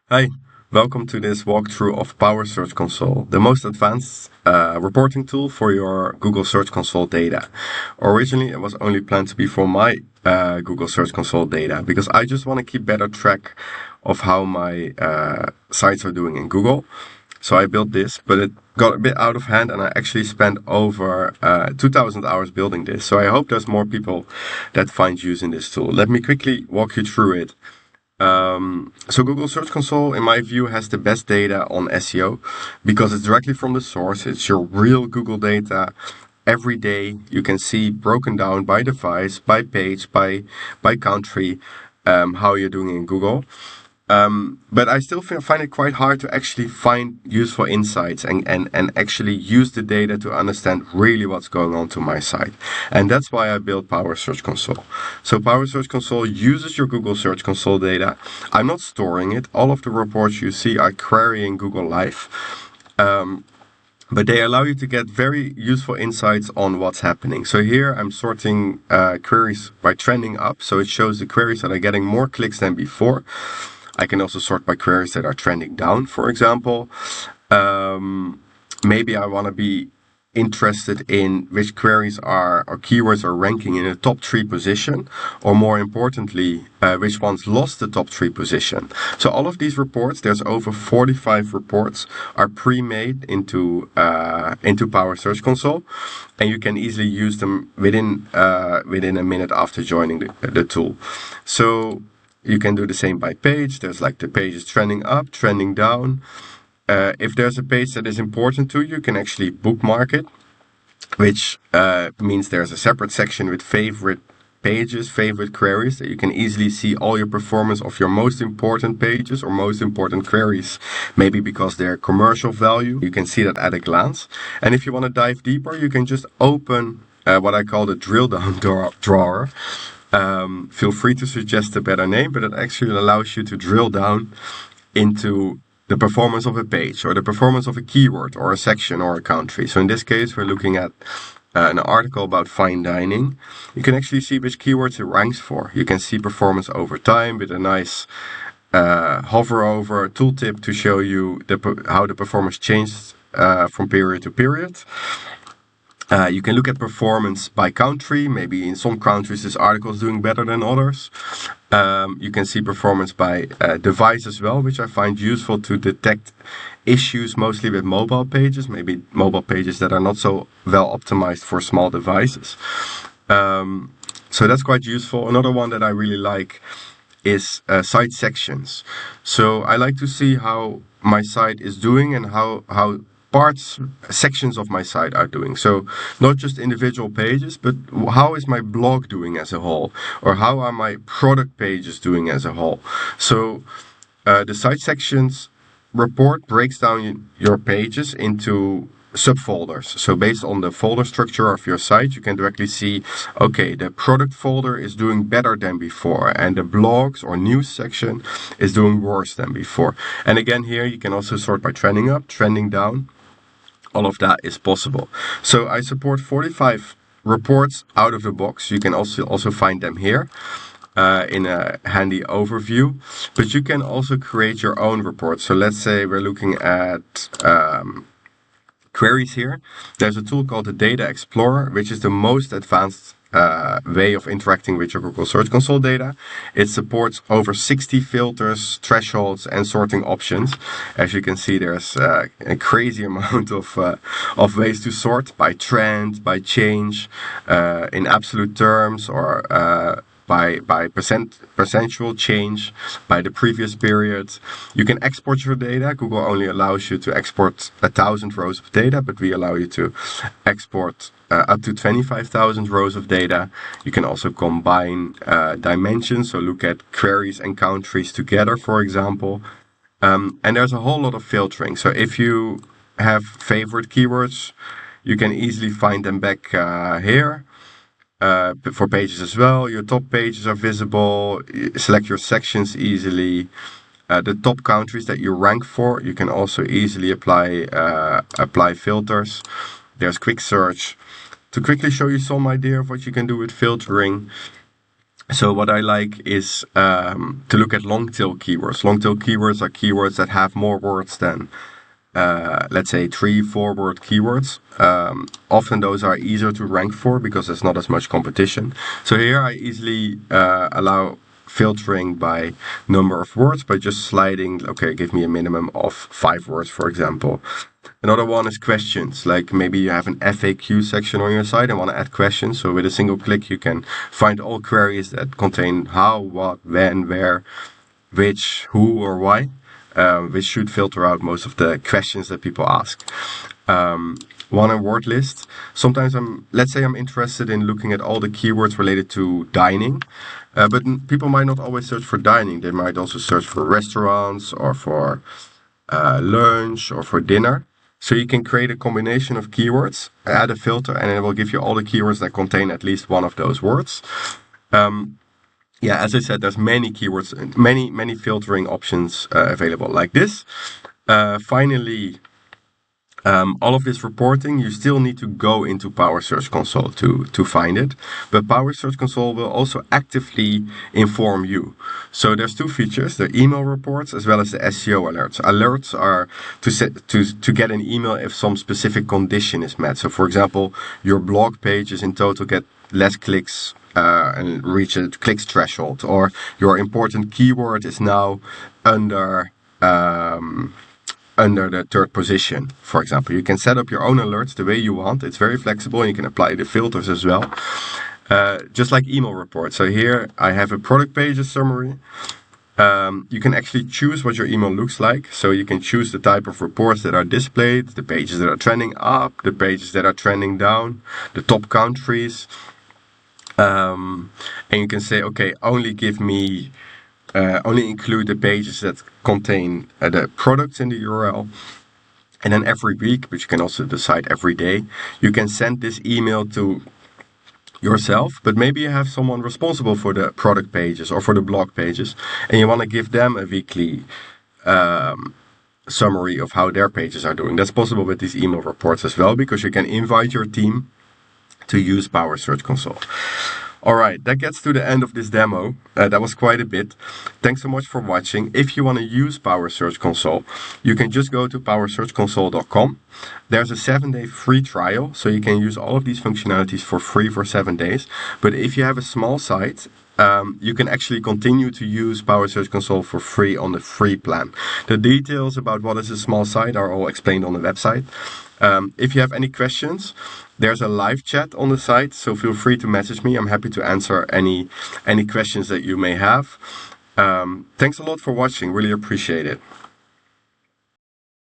Hi, welcome to this walkthrough of PowerSeachConsole, the most advanced reporting tool for your Google Search Console data. Originally, it was only planned to be for my Google Search Console data because I just want to keep better track of how my sites are doing in Google. So I built this, but it got a bit out of hand and I actually spent over 2,000 hours building this. So I hope there's more people that find use in this tool. Let me quickly walk you through it. So Google Search Console, in my view, has the best data on SEO because it's directly from the source. It's your real Google data. Every day you can see broken down by device, by page, by country, how you're doing in Google. But I still find it quite hard to actually find useful insights and actually use the data to understand really what's going on to my site. And that's why I built Power Search Console. So Power Search Console uses your Google Search Console data. I'm not storing it. All of the reports you see are querying Google Live. But they allow you to get very useful insights on what's happening. So here I'm sorting queries by trending up. So it shows the queries that are getting more clicks than before. I can also sort by queries that are trending down, for example. Maybe I want to be interested in which queries or keywords are ranking in the top 3 position, or more importantly, which ones lost the top 3 position. So all of these reports, there's over 45 reports, are pre-made into Power Search Console, and you can easily use them within a minute after joining the tool. So you can do the same by page. There's like the pages trending up, trending down. If there's a page that is important to you, you can actually bookmark it, which means there's a separate section with favorite pages, favorite queries, that you can easily see all your performance of your most important pages or most important queries, maybe because they're commercial value. You can see that at a glance. And if you want to dive deeper, you can just open what I call the drill down drawer. Feel free to suggest a better name, but it actually allows you to drill down into the performance of a page or the performance of a keyword or a section or a country. So in this case, we're looking at an article about fine dining. You can actually see which keywords it ranks for. You can see performance over time with a nice hover over tooltip to show you how the performance changed from period to period. You can look at performance by country. Maybe in some countries this article is doing better than others. You can see performance by device as well, which I find useful to detect issues mostly with mobile pages, maybe mobile pages that are not so well optimized for small devices. So that's quite useful. Another one that I really like is site sections. So I like to see how my site is doing and how sections of my site are doing. So not just individual pages, but how is my blog doing as a whole, or how are my product pages doing as a whole. So the site sections report breaks down your pages into subfolders. So based on the folder structure of your site, you can directly see, okay, the product folder is doing better than before, and the blogs or news section is doing worse than before. And again, here you can also sort by trending up, trending down. All of that is possible. So I support 45 reports out of the box. You can also find them here in a handy overview. But you can also create your own report. So let's say we're looking at queries here. There's a tool called the Data Explorer, which is the most advanced way of interacting with your Google Search Console data. It supports over 60 filters, thresholds, and sorting options. As you can see, there's a crazy amount of ways to sort by trend, by change, in absolute terms, or by percentual change, by the previous period. You can export your data. Google only allows you to export 1,000 rows of data, but we allow you to export up to 25,000 rows of data. You can also combine dimensions, so look at queries and countries together, for example. And there's a whole lot of filtering. So if you have favorite keywords, you can easily find them back here. For pages as well, your top pages are visible. Select your sections easily. The top countries that you rank for, you can also easily apply filters. There's quick search. To quickly show you some idea of what you can do with filtering, So what I like is to look at long tail keywords. Long tail keywords are keywords that have more words than, let's say, 3-4 word keywords. Often those are easier to rank for because there's not as much competition. So here I easily allow filtering by number of words by just sliding, okay, give me a minimum of 5 words, for example. Another one is questions, like maybe you have an FAQ section on your site and want to add questions. So with a single click, you can find all queries that contain how, what, when, where, which, who, or why, which should filter out most of the questions that people ask. One a word list. Sometimes let's say I'm interested in looking at all the keywords related to dining, but people might not always search for dining. They might also search for restaurants or for lunch or for dinner. So you can create a combination of keywords, add a filter, and it will give you all the keywords that contain at least one of those words. As I said, there's many keywords, many filtering options available like this. Finally, all of this reporting, you still need to go into PowerSeachConsole to find it. But PowerSeachConsole will also actively inform you. So there's 2 features, the email reports as well as the SEO alerts. Alerts are to get an email if some specific condition is met. So for example, your blog pages in total get less clicks and reach a clicks threshold, or your important keyword is now under the 3rd position, for example. You can set up your own alerts the way you want. It's very flexible and you can apply the filters as well. Just like email reports. So here I have a product pages summary. You can actually choose what your email looks like. So you can choose the type of reports that are displayed, the pages that are trending up, the pages that are trending down, the top countries. And you can say, okay, only include the pages that contain the products in the URL. And then every week, but you can also decide every day, you can send this email to yourself, but maybe you have someone responsible for the product pages or for the blog pages, and you want to give them a weekly summary of how their pages are doing. That's possible with these email reports as well, because you can invite your team to use PowerSeachConsole. Alright, that gets to the end of this demo. That was quite a bit. Thanks so much for watching. If you want to use PowerSeachConsole, you can just go to PowerSeachConsole.com. There's a 7-day free trial, so you can use all of these functionalities for free for 7 days. But if you have a small site, you can actually continue to use PowerSeachConsole for free on the free plan. The details about what is a small site are all explained on the website. If you have any questions, there's a live chat on the site, so feel free to message me. I'm happy to answer any questions that you may have. Thanks a lot for watching. Really appreciate it.